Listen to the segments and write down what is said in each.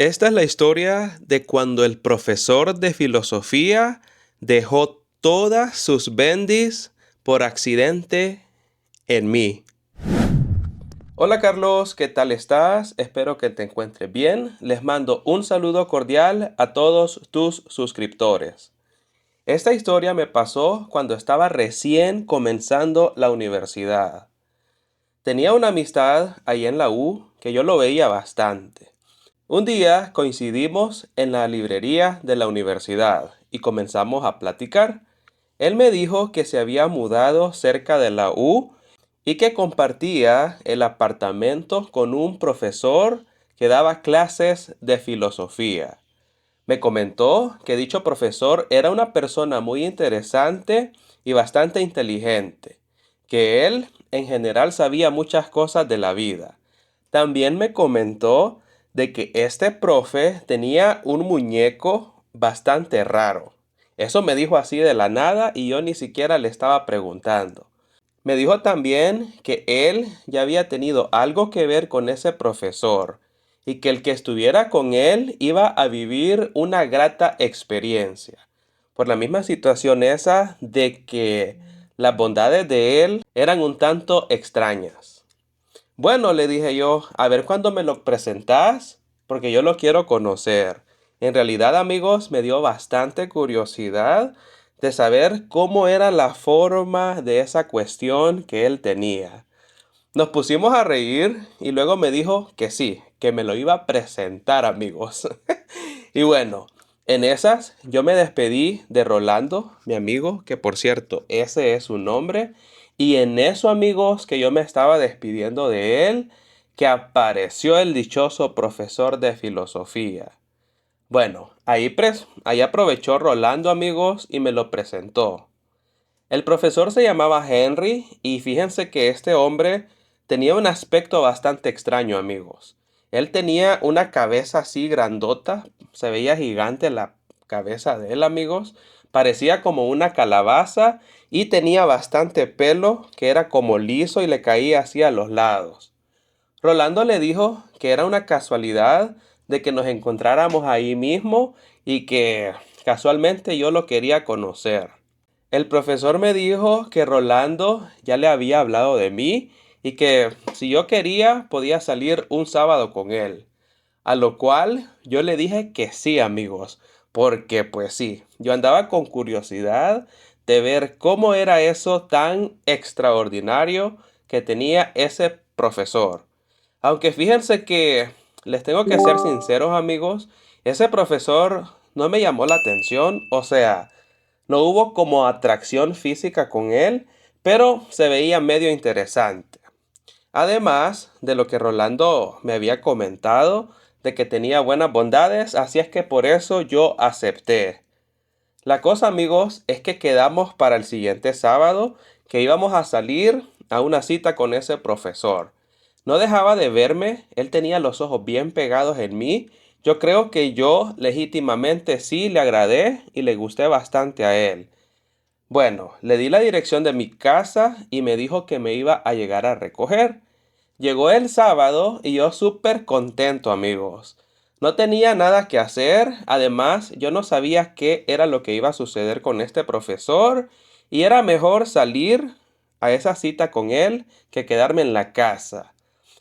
Esta es la historia de cuando el profesor de filosofía dejó todas sus bendis por accidente en mí. Hola Carlos, ¿qué tal estás? Espero que te encuentres bien. Les mando un saludo cordial a todos tus suscriptores. Esta historia me pasó cuando estaba recién comenzando la universidad. Tenía una amistad ahí en la U que yo lo veía bastante. Un día coincidimos en la librería de la universidad y comenzamos a platicar. Él me dijo que se había mudado cerca de la U y que compartía el apartamento con un profesor que daba clases de filosofía. Me comentó que dicho profesor era una persona muy interesante y bastante inteligente, que él en general sabía muchas cosas de la vida. También me comentó de que este profe tenía un muñeco bastante raro. Eso me dijo así de la nada y yo ni siquiera le estaba preguntando. Me dijo también que él ya había tenido algo que ver con ese profesor y que el que estuviera con él iba a vivir una grata experiencia. Por la misma situación esa de que las bondades de él eran un tanto extrañas. Bueno, le dije yo, a ver cuándo me lo presentás, porque yo lo quiero conocer. En realidad, amigos, me dio bastante curiosidad de saber cómo era la forma de esa cuestión que él tenía. Nos pusimos a reír y luego me dijo que sí, que me lo iba a presentar, amigos. Y bueno, en esas yo me despedí de Rolando, mi amigo, que por cierto, ese es su nombre. Y en eso, amigos, que yo me estaba despidiendo de él, que apareció el dichoso profesor de filosofía. Bueno, ahí aprovechó Rolando, amigos, y me lo presentó. El profesor se llamaba Henry y fíjense que este hombre tenía un aspecto bastante extraño, amigos. Él tenía una cabeza así grandota, se veía gigante la cabeza de él, amigos. Parecía como una calabaza y tenía bastante pelo que era como liso y le caía así a los lados. Rolando le dijo que era una casualidad de que nos encontráramos ahí mismo y que casualmente yo lo quería conocer. El profesor me dijo que Rolando ya le había hablado de mí y que si yo quería podía salir un sábado con él. A lo cual yo le dije que sí, amigos, porque pues sí, yo andaba con curiosidad de ver cómo era eso tan extraordinario que tenía ese profesor. Aunque fíjense que les tengo que ser sinceros, amigos, ese profesor no me llamó la atención, o sea, no hubo como atracción física con él, pero se veía medio interesante. Además de lo que Rolando me había comentado, de que tenía buenas bondades, así es que por eso yo acepté. La cosa, amigos, es que quedamos para el siguiente sábado que íbamos a salir a una cita con ese profesor. No dejaba de verme, él tenía los ojos bien pegados en mí. Yo creo que yo legítimamente sí le agradé y le gusté bastante a él. Bueno, le di la dirección de mi casa y me dijo que me iba a llegar a recoger. Llegó el sábado y yo súper contento, amigos. No tenía nada que hacer, además yo no sabía qué era lo que iba a suceder con este profesor y era mejor salir a esa cita con él que quedarme en la casa.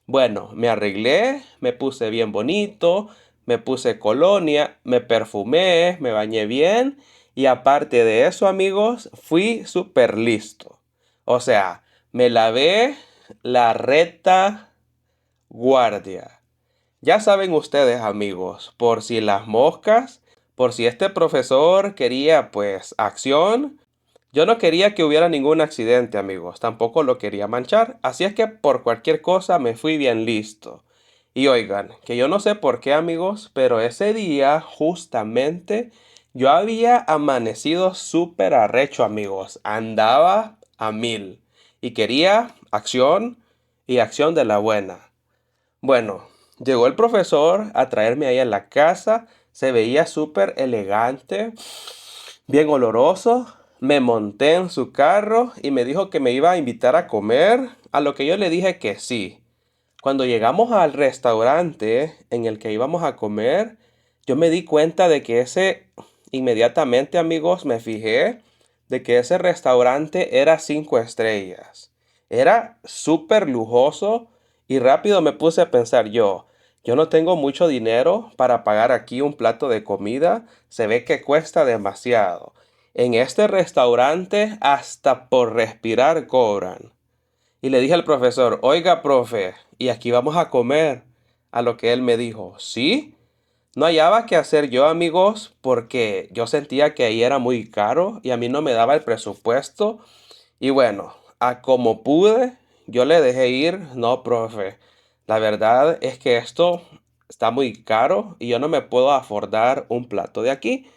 Bueno, me arreglé, me puse bien bonito, me puse colonia, me perfumé, me bañé bien y aparte de eso, amigos, fui súper listo. O sea, me lavé la reta guardia. Ya saben ustedes, amigos, por si las moscas, por si este profesor quería pues acción, yo no quería que hubiera ningún accidente, amigos, tampoco lo quería manchar, así es que por cualquier cosa me fui bien listo. Y oigan, que yo no sé por qué, amigos, pero ese día justamente yo había amanecido súper arrecho, amigos, andaba a mil y quería acción y acción de la buena. Bueno, llegó el profesor a traerme ahí a la casa, se veía súper elegante, bien oloroso. Me monté en su carro y me dijo que me iba a invitar a comer, a lo que yo le dije que sí. Cuando llegamos al restaurante en el que íbamos a comer, yo me di cuenta de que inmediatamente amigos, me fijé de que ese restaurante era 5 estrellas. Era súper lujoso y rápido me puse a pensar yo no tengo mucho dinero para pagar aquí un plato de comida, se ve que cuesta demasiado. En este restaurante hasta por respirar cobran. Y le dije al profesor, oiga, profe, y aquí vamos a comer. A lo que él me dijo, ¿sí? No hallaba qué hacer yo, amigos, porque yo sentía que ahí era muy caro y a mí no me daba el presupuesto. Y bueno, a como pude, yo le dejé ir, no, profe. La verdad es que esto está muy caro y yo no me puedo afordar un plato de aquí.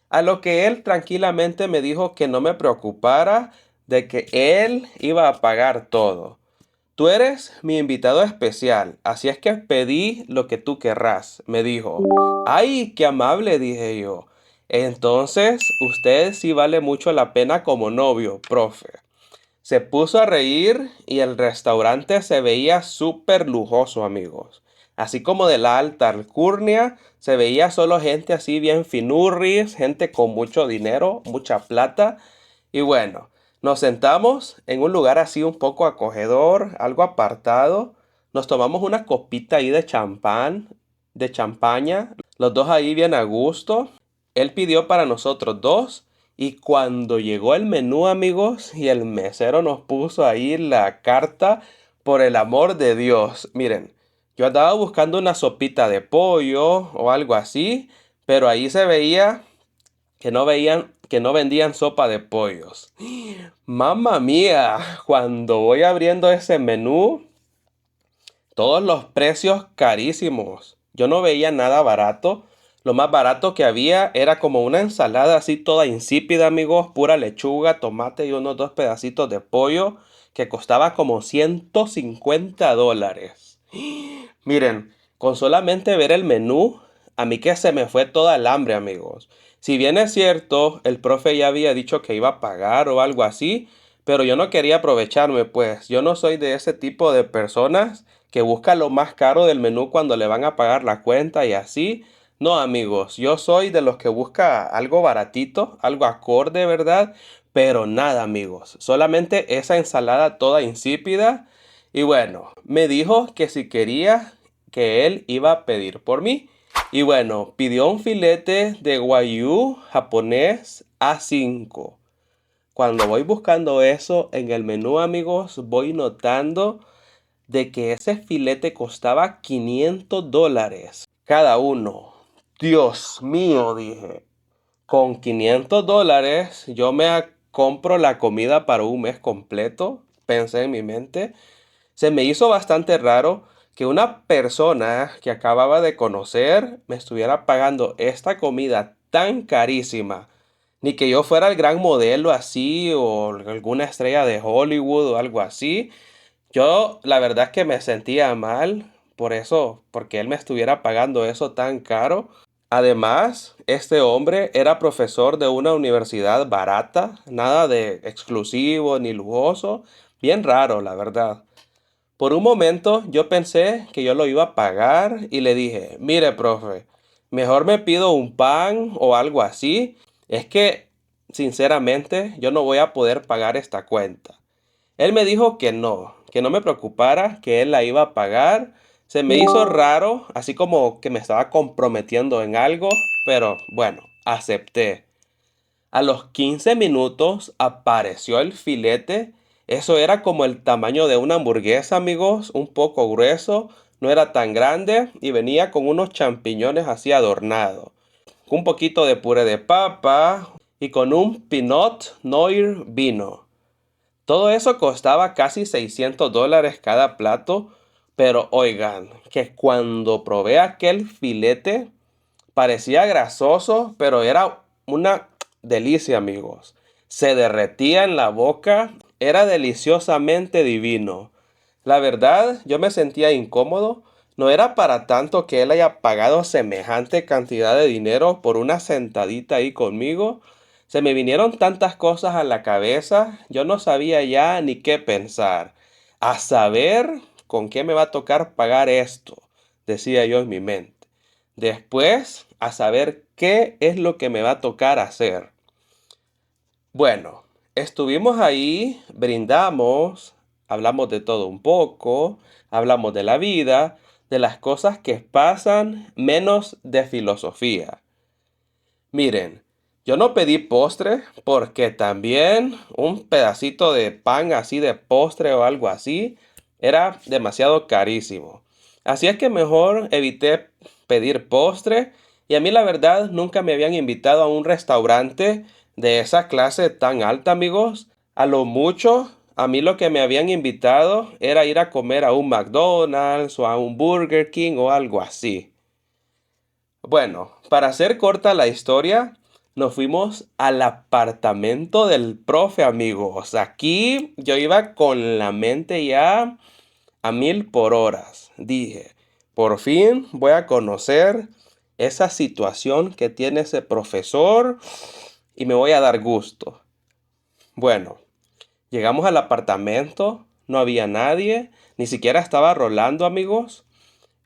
A lo que él tranquilamente me dijo que no me preocupara, de que él iba a pagar todo. Tú eres mi invitado especial, así es que pedí lo que tú querrás, me dijo. ¡Ay, qué amable!, dije yo. Entonces, usted sí vale mucho la pena como novio, profe. Se puso a reír y el restaurante se veía súper lujoso, amigos. Así como de la alta alcurnia, se veía solo gente así bien finurris, gente con mucho dinero, mucha plata. Y bueno, nos sentamos en un lugar así un poco acogedor, algo apartado. Nos tomamos una copita ahí de champán, de champaña. Los dos ahí bien a gusto. Él pidió para nosotros dos. Y cuando llegó el menú, amigos, y el mesero nos puso ahí la carta, por el amor de Dios. Miren, yo andaba buscando una sopita de pollo o algo así, pero ahí se veía que no vendían sopa de pollos. Mamma mía, cuando voy abriendo ese menú, todos los precios carísimos. Yo no veía nada barato. Lo más barato que había era como una ensalada así toda insípida, amigos, pura lechuga, tomate y unos 2 pedacitos de pollo que costaba como $150. Miren, con solamente ver el menú, a mí que se me fue toda el hambre, amigos. Si bien es cierto, el profe ya había dicho que iba a pagar o algo así, pero yo no quería aprovecharme, pues yo no soy de ese tipo de personas que busca lo más caro del menú cuando le van a pagar la cuenta y así. No, amigos, yo soy de los que busca algo baratito, algo acorde, ¿verdad? Pero nada, amigos, solamente esa ensalada toda insípida. Y bueno, me dijo que si quería que él iba a pedir por mí. Y bueno, pidió un filete de Wagyu japonés A5. Cuando voy buscando eso en el menú, amigos, voy notando de que ese filete costaba $500 cada uno. Dios mío, dije. Con $500 yo compro la comida para un mes completo, pensé en mi mente. Se me hizo bastante raro que una persona que acababa de conocer me estuviera pagando esta comida tan carísima. Ni que yo fuera el gran modelo así o alguna estrella de Hollywood o algo así. Yo la verdad es que me sentía mal por eso, porque él me estuviera pagando eso tan caro. Además, este hombre era profesor de una universidad barata, nada de exclusivo ni lujoso, bien raro, la verdad. Por un momento yo pensé que yo lo iba a pagar y le dije, mire, profe, mejor me pido un pan o algo así. Es que, sinceramente, yo no voy a poder pagar esta cuenta. Él me dijo que no me preocupara, que él la iba a pagar. Se me hizo raro, así como que me estaba comprometiendo en algo, pero bueno, acepté. A los 15 minutos apareció el filete. Eso era como el tamaño de una hamburguesa, amigos, un poco grueso, no era tan grande y venía con unos champiñones así adornados, un poquito de puré de papa y con un Pinot Noir vino. Todo eso costaba casi $600 cada plato, pero oigan, que cuando probé aquel filete parecía grasoso, pero era una delicia, amigos. Se derretía en la boca, era deliciosamente divino. La verdad, yo me sentía incómodo. No era para tanto que él haya pagado semejante cantidad de dinero por una sentadita ahí conmigo. Se me vinieron tantas cosas a la cabeza, yo no sabía ya ni qué pensar. A saber ¿con qué me va a tocar pagar esto? Decía yo en mi mente. Después, a saber qué es lo que me va a tocar hacer. Bueno, estuvimos ahí, brindamos, hablamos de todo un poco, hablamos de la vida, de las cosas que pasan, menos de filosofía. Miren, yo no pedí postre porque también un pedacito de pan así de postre o algo así era demasiado carísimo. Así es que mejor evité pedir postre y a mí la verdad nunca me habían invitado a un restaurante de esa clase tan alta, amigos. A lo mucho, a mí lo que me habían invitado era ir a comer a un McDonald's o a un Burger King o algo así. Bueno, para hacer corta la historia, nos fuimos al apartamento del profe, amigos. Aquí yo iba con la mente ya a 1000 por horas. Dije, por fin voy a conocer esa situación que tiene ese profesor y me voy a dar gusto. Bueno, llegamos al apartamento, no había nadie, ni siquiera estaba rolando, amigos.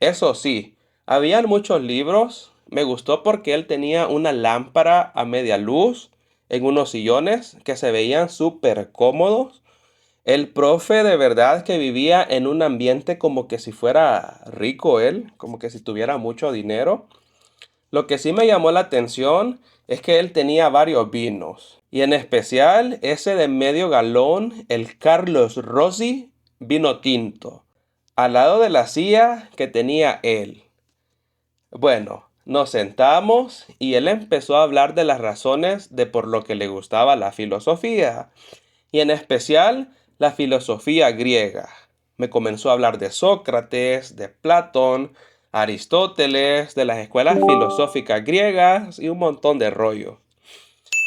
Eso sí, habían muchos libros. Me gustó porque él tenía una lámpara a media luz en unos sillones que se veían súper cómodos. El profe de verdad que vivía en un ambiente como que si fuera rico él, como que si tuviera mucho dinero. Lo que sí me llamó la atención es que él tenía varios vinos. Y en especial ese de medio galón, el Carlos Rossi vino tinto, al lado de la silla que tenía él. Bueno, nos sentamos y él empezó a hablar de las razones de por lo que le gustaba la filosofía, y en especial la filosofía griega. Me comenzó a hablar de Sócrates, de Platón, Aristóteles, de las escuelas filosóficas griegas y un montón de rollo.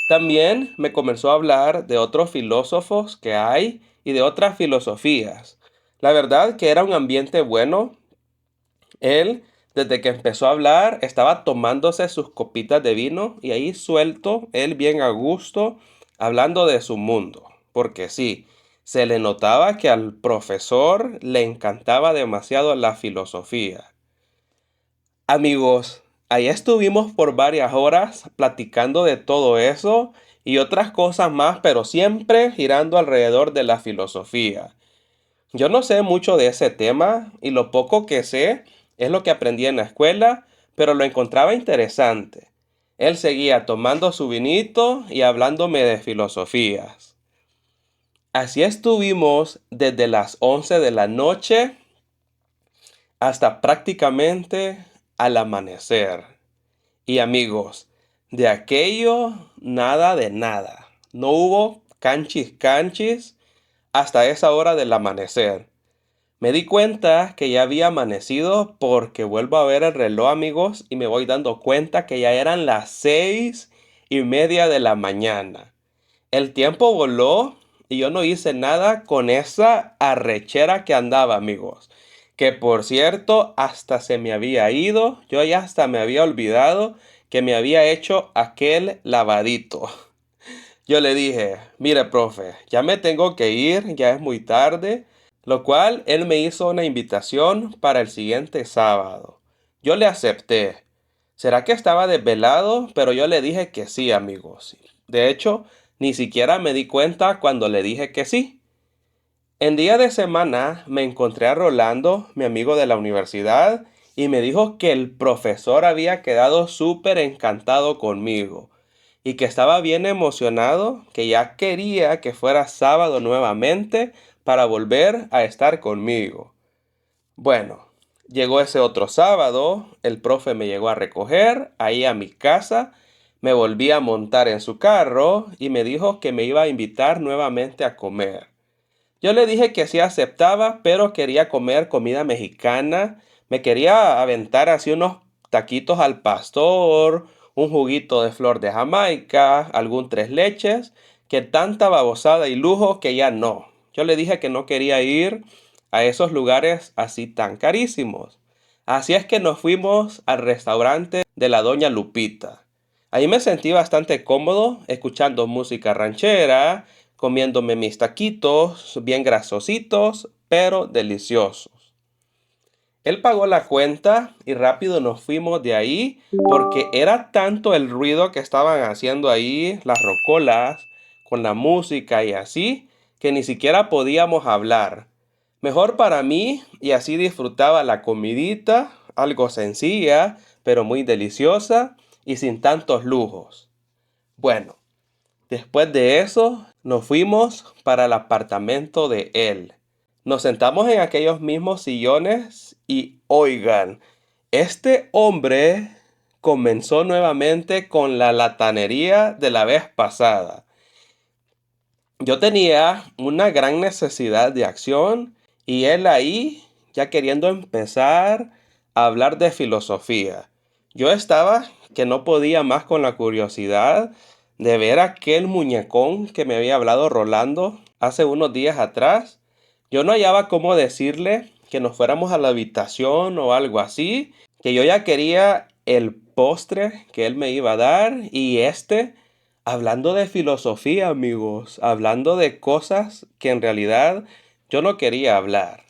También me comenzó a hablar de otros filósofos que hay y de otras filosofías. La verdad que era un ambiente bueno. Él, desde que empezó a hablar, estaba tomándose sus copitas de vino y ahí suelto, él bien a gusto, hablando de su mundo. Porque sí, se le notaba que al profesor le encantaba demasiado la filosofía. Amigos, ahí estuvimos por varias horas platicando de todo eso y otras cosas más, pero siempre girando alrededor de la filosofía. Yo no sé mucho de ese tema y lo poco que sé es lo que aprendí en la escuela, pero lo encontraba interesante. Él seguía tomando su vinito y hablándome de filosofías. Así estuvimos desde las 11 de la noche hasta prácticamente al amanecer. Y amigos, de aquello nada de nada. No hubo canchis canchis hasta esa hora del amanecer. Me di cuenta que ya había amanecido porque vuelvo a ver el reloj, amigos, y me voy dando cuenta que ya eran las 6:30 de la mañana. El tiempo voló y yo no hice nada con esa arrechera que andaba, amigos. Que por cierto, hasta se me había ido, yo ya hasta me había olvidado que me había hecho aquel lavadito. Yo le dije, mire, profe, ya me tengo que ir, ya es muy tarde, lo cual él me hizo una invitación para el siguiente sábado. Yo le acepté. ¿Será que estaba desvelado? Pero yo le dije que sí, amigos. De hecho, ni siquiera me di cuenta cuando le dije que sí. En día de semana me encontré a Rolando, mi amigo de la universidad, y me dijo que el profesor había quedado súper encantado conmigo y que estaba bien emocionado, que ya quería que fuera sábado nuevamente para volver a estar conmigo. Bueno, llegó ese otro sábado, el profe me llegó a recoger ahí a mi casa, me volví a montar en su carro y me dijo que me iba a invitar nuevamente a comer. Yo le dije que sí aceptaba, pero quería comer comida mexicana. Me quería aventar así unos taquitos al pastor, un juguito de flor de Jamaica, algún tres leches, que tanta babosada y lujo que ya no. Yo le dije que no quería ir a esos lugares así tan carísimos. Así es que nos fuimos al restaurante de la Doña Lupita. Ahí me sentí bastante cómodo escuchando música ranchera, comiéndome mis taquitos bien grasositos, pero deliciosos. Él pagó la cuenta y rápido nos fuimos de ahí porque era tanto el ruido que estaban haciendo ahí las rocolas con la música y así que ni siquiera podíamos hablar. Mejor para mí y así disfrutaba la comidita, algo sencilla pero muy deliciosa y sin tantos lujos. Bueno, después de eso nos fuimos para el apartamento de él. Nos sentamos en aquellos mismos sillones y oigan, este hombre comenzó nuevamente con la latanería de la vez pasada. Yo tenía una gran necesidad de acción y él ahí ya queriendo empezar a hablar de filosofía. Yo estaba que no podía más con la curiosidad de ver aquel muñecón que me había hablado Rolando hace unos días atrás. Yo no hallaba cómo decirle que nos fuéramos a la habitación o algo así, que yo ya quería el postre que él me iba a dar y hablando de filosofía, amigos, hablando de cosas que en realidad yo no quería hablar.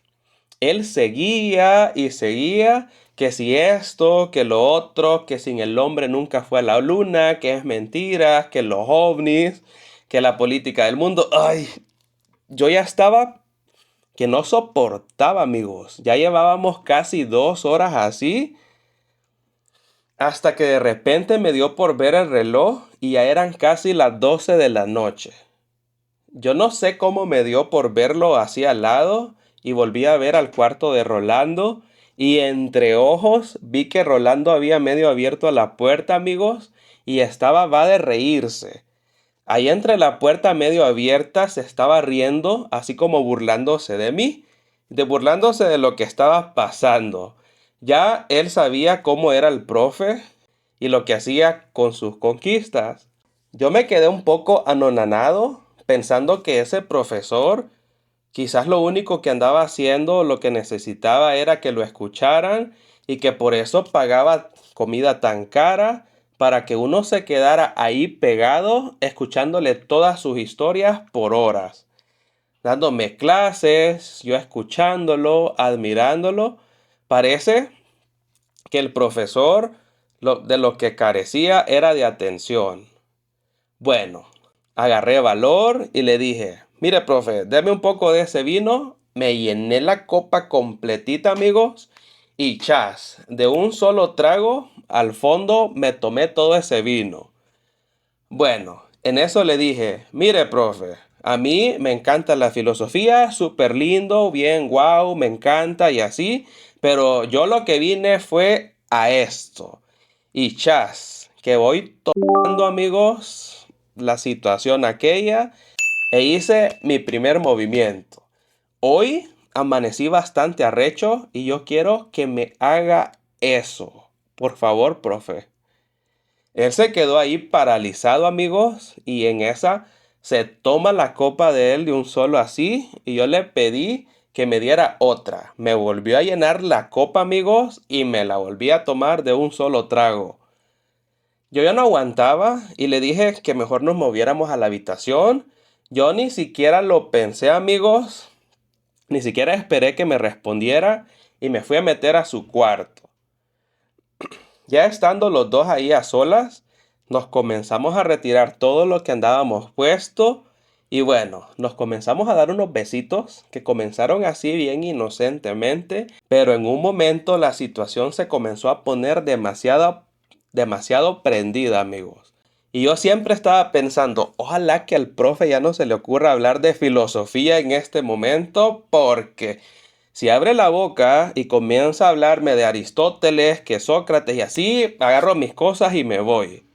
Él seguía y seguía, que si esto, que lo otro, que sin el hombre nunca fue a la luna, que es mentira, que los ovnis, que la política del mundo. Ay, yo ya estaba que no soportaba, amigos. Ya llevábamos casi 2 horas así, hasta que de repente me dio por ver el reloj y ya eran casi las 12 de la noche. Yo no sé cómo me dio por verlo así al lado y volví a ver al cuarto de Rolando y entre ojos vi que Rolando había medio abierto la puerta, amigos, y va de reírse. Ahí entre la puerta medio abierta se estaba riendo, así como burlándose de mí, burlándose de lo que estaba pasando. Ya él sabía cómo era el profe y lo que hacía con sus conquistas. Yo me quedé un poco anonadado, pensando que ese profesor quizás lo único que andaba haciendo, lo que necesitaba era que lo escucharan y que por eso pagaba comida tan cara para que uno se quedara ahí pegado escuchándole todas sus historias por horas, dándome clases, yo escuchándolo, admirándolo. Parece que el profesor de lo que carecía era de atención. Bueno, agarré valor y le dije, mire, profe, deme un poco de ese vino. Me llené la copa completita, amigos, y chas, de un solo trago, al fondo me tomé todo ese vino. Bueno, en eso le dije, mire, profe, a mí me encanta la filosofía, súper lindo, bien, wow, me encanta y así, pero yo lo que vine fue a esto. Y chas, que voy tomando, amigos, la situación aquella e hice mi primer movimiento. Hoy amanecí bastante arrecho y yo quiero que me haga eso. Por favor, profe. Él se quedó ahí paralizado, amigos, y en esa se toma la copa de él de un solo así, y yo le pedí que me diera otra. Me volvió a llenar la copa, amigos, y me la volví a tomar de un solo trago. Yo ya no aguantaba y le dije que mejor nos moviéramos a la habitación. Yo ni siquiera lo pensé, amigos, ni siquiera esperé que me respondiera y me fui a meter a su cuarto. Ya estando los dos ahí a solas, nos comenzamos a retirar todo lo que andábamos puesto y bueno, nos comenzamos a dar unos besitos que comenzaron así bien inocentemente, pero en un momento la situación se comenzó a poner demasiado prendida, amigos. Y yo siempre estaba pensando, ojalá que al profe ya no se le ocurra hablar de filosofía en este momento, porque si abre la boca y comienza a hablarme de Aristóteles, que Sócrates y así, agarro mis cosas y me voy.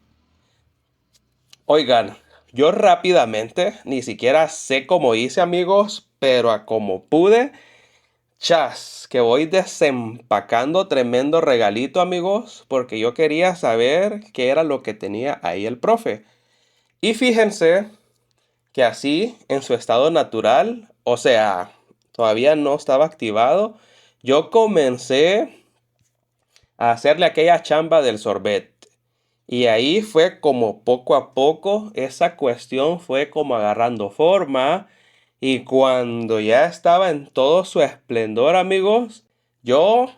Oigan, yo rápidamente, ni siquiera sé cómo hice, amigos, pero a como pude, chas, que voy desempacando tremendo regalito, amigos, porque yo quería saber qué era lo que tenía ahí el profe. Y fíjense que así, en su estado natural, o sea, todavía no estaba activado, yo comencé a hacerle aquella chamba del sorbete. Y ahí fue como poco a poco, esa cuestión fue como agarrando forma. Y cuando ya estaba en todo su esplendor, amigos, yo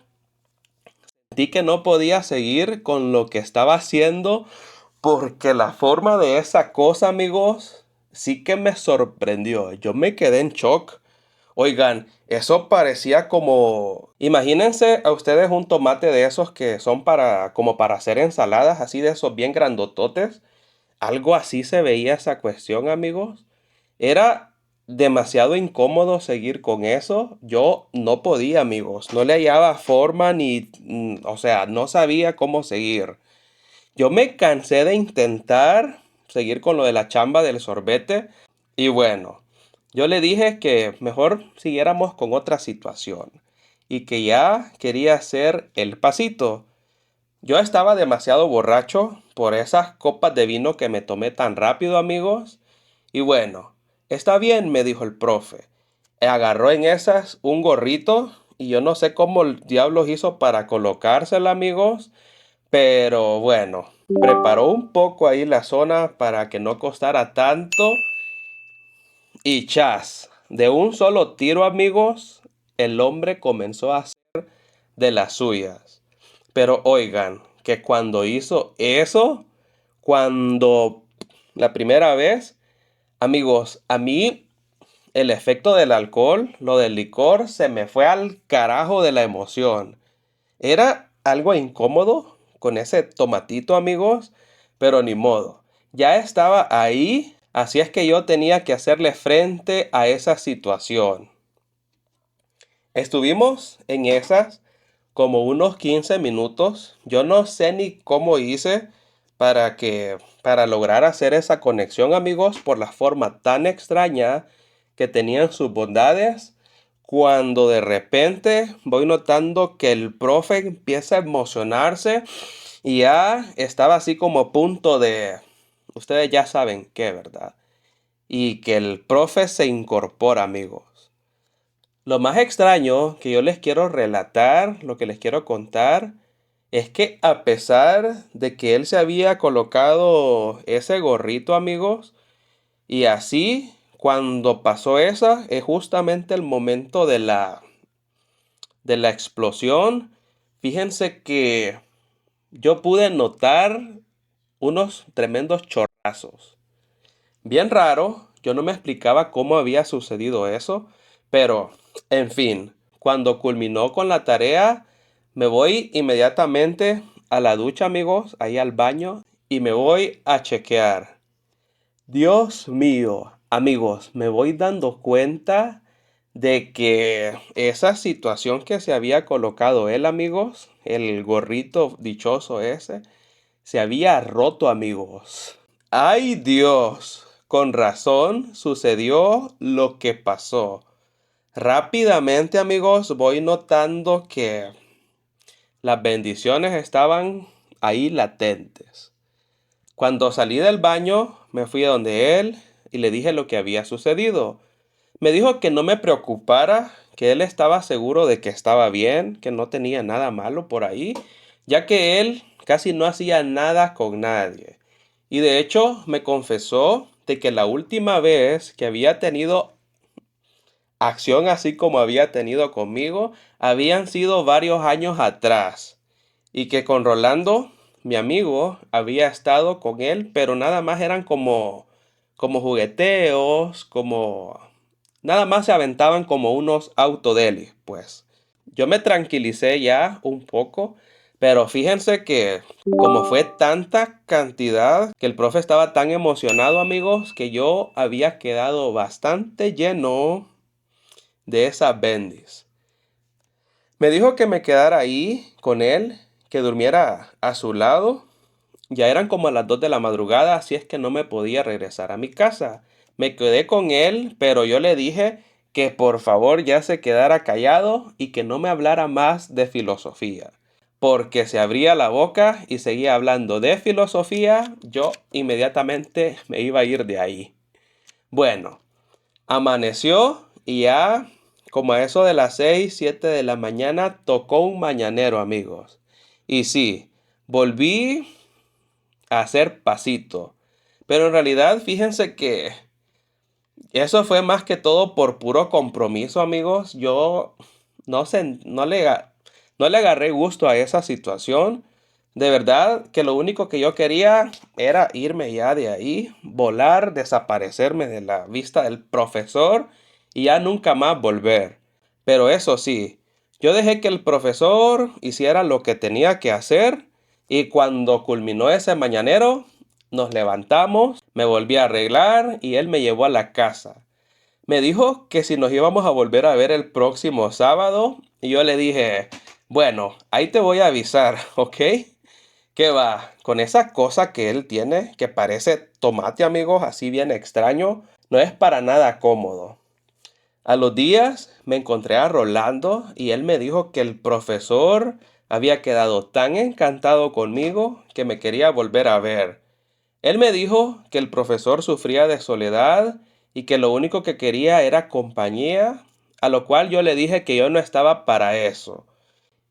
Sentí que no podía seguir con lo que estaba haciendo porque la forma de esa cosa, amigos, sí que me sorprendió. Yo me quedé en shock. Oigan, eso parecía como... Imagínense a ustedes un tomate de esos que son como para hacer ensaladas, así de esos bien grandototes. Algo así se veía esa cuestión, amigos. Era demasiado incómodo seguir con eso. Yo no podía, amigos. No le hallaba forma ni, o sea, no sabía cómo seguir. Yo me cansé de intentar seguir con lo de la chamba del sorbete. Y bueno, yo le dije que mejor siguiéramos con otra situación. Y que ya quería hacer el pasito. Yo estaba demasiado borracho por esas copas de vino que me tomé tan rápido, amigos. Y bueno, está bien, me dijo el profe. Agarró en esas un gorrito y yo no sé cómo el diablos hizo para colocárselo, amigos. Pero bueno, preparó un poco ahí la zona para que no costara tanto. Y chas, de un solo tiro, amigos, el hombre comenzó a hacer de las suyas. Pero oigan, que cuando hizo eso, cuando la primera vez, amigos, a mí el efecto del alcohol, lo del licor, se me fue al carajo de la emoción. Era algo incómodo con ese tomatito, amigos, pero ni modo. Ya estaba ahí, así es que yo tenía que hacerle frente a esa situación. Estuvimos en esas como unos 15 minutos. Yo no sé ni cómo hice para lograr hacer esa conexión, amigos, por la forma tan extraña que tenían sus bondades. Cuando de repente voy notando que el profe empieza a emocionarse y ya estaba así como a punto de, ustedes ya saben qué, ¿verdad? Y que el profe se incorpora, amigos. Lo más extraño que yo les quiero relatar, lo que les quiero contar, es que a pesar de que él se había colocado ese gorrito, amigos, y así, cuando pasó esa, es justamente el momento de la explosión. Fíjense que yo pude notar unos tremendos chorrazos. Bien raro, yo no me explicaba cómo había sucedido eso, pero, en fin, cuando culminó con la tarea, me voy inmediatamente a la ducha, amigos, ahí al baño, y me voy a chequear. Dios mío, amigos, me voy dando cuenta de que esa situación que se había colocado él, amigos, el gorrito dichoso ese, se había roto, amigos. ¡Ay, Dios! Con razón sucedió lo que pasó. Rápidamente, amigos, voy notando que las bendiciones estaban ahí latentes. Cuando salí del baño, me fui a donde él y le dije lo que había sucedido. Me dijo que no me preocupara, que él estaba seguro de que estaba bien, que no tenía nada malo por ahí, ya que él casi no hacía nada con nadie. Y de hecho me confesó de que la última vez que había tenido acción así como había tenido conmigo, habían sido varios años atrás. Y que con Rolando, mi amigo, había estado con él, pero nada más eran como jugueteos, como... Nada más se aventaban como unos autodelis, pues. Yo me tranquilicé ya un poco, pero fíjense que como fue tanta cantidad que el profe estaba tan emocionado, amigos, que yo había quedado bastante lleno de esas bendis. Me dijo que me quedara ahí con él, que durmiera a su lado. Ya eran como a las 2 de la madrugada, así es que no me podía regresar a mi casa. Me quedé con él, pero yo le dije que por favor ya se quedara callado y que no me hablara más de filosofía. Porque se abría la boca y seguía hablando de filosofía, yo inmediatamente me iba a ir de ahí. Bueno, amaneció y ya como a eso de las 6, 7 de la mañana tocó un mañanero, amigos. Y sí, volví a hacer pasito. Pero en realidad, fíjense que eso fue más que todo por puro compromiso, amigos. Yo no sé, No le agarré gusto a esa situación. De verdad que lo único que yo quería era irme ya de ahí, volar, desaparecerme de la vista del profesor y ya nunca más volver. Pero eso sí, yo dejé que el profesor hiciera lo que tenía que hacer y cuando culminó ese mañanero, nos levantamos, me volví a arreglar y él me llevó a la casa. Me dijo que si nos íbamos a volver a ver el próximo sábado y yo le dije, bueno, ahí te voy a avisar, ¿ok? ¿Qué va? Con esa cosa que él tiene, que parece tomate, amigos, así bien extraño, no es para nada cómodo. A los días me encontré a Rolando y él me dijo que el profesor había quedado tan encantado conmigo que me quería volver a ver. Él me dijo que el profesor sufría de soledad y que lo único que quería era compañía, a lo cual yo le dije que yo no estaba para eso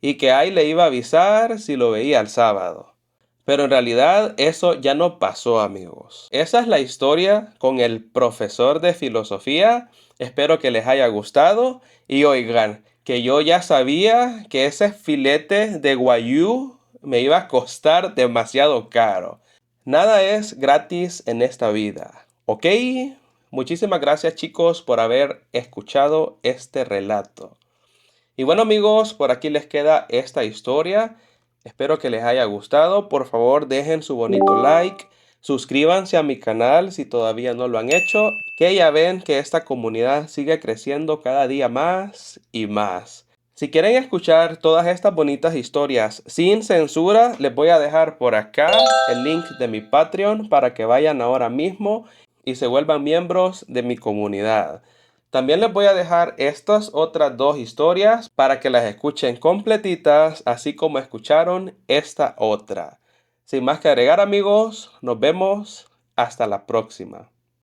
y que ahí le iba a avisar si lo veía el sábado. Pero en realidad eso ya no pasó, amigos. Esa es la historia con el profesor de filosofía. Espero que les haya gustado. Y oigan, que yo ya sabía que ese filete de guayú me iba a costar demasiado caro. Nada es gratis en esta vida, ¿ok? Muchísimas gracias, chicos, por haber escuchado este relato. Y bueno, amigos, por aquí les queda esta historia. Espero que les haya gustado. Por favor, dejen su bonito like. Suscríbanse a mi canal si todavía no lo han hecho. Que ya ven que esta comunidad sigue creciendo cada día más y más. Si quieren escuchar todas estas bonitas historias sin censura, les voy a dejar por acá el link de mi Patreon para que vayan ahora mismo y se vuelvan miembros de mi comunidad. También les voy a dejar estas otras dos historias para que las escuchen completitas, así como escucharon esta otra. Sin más que agregar, amigos, nos vemos hasta la próxima.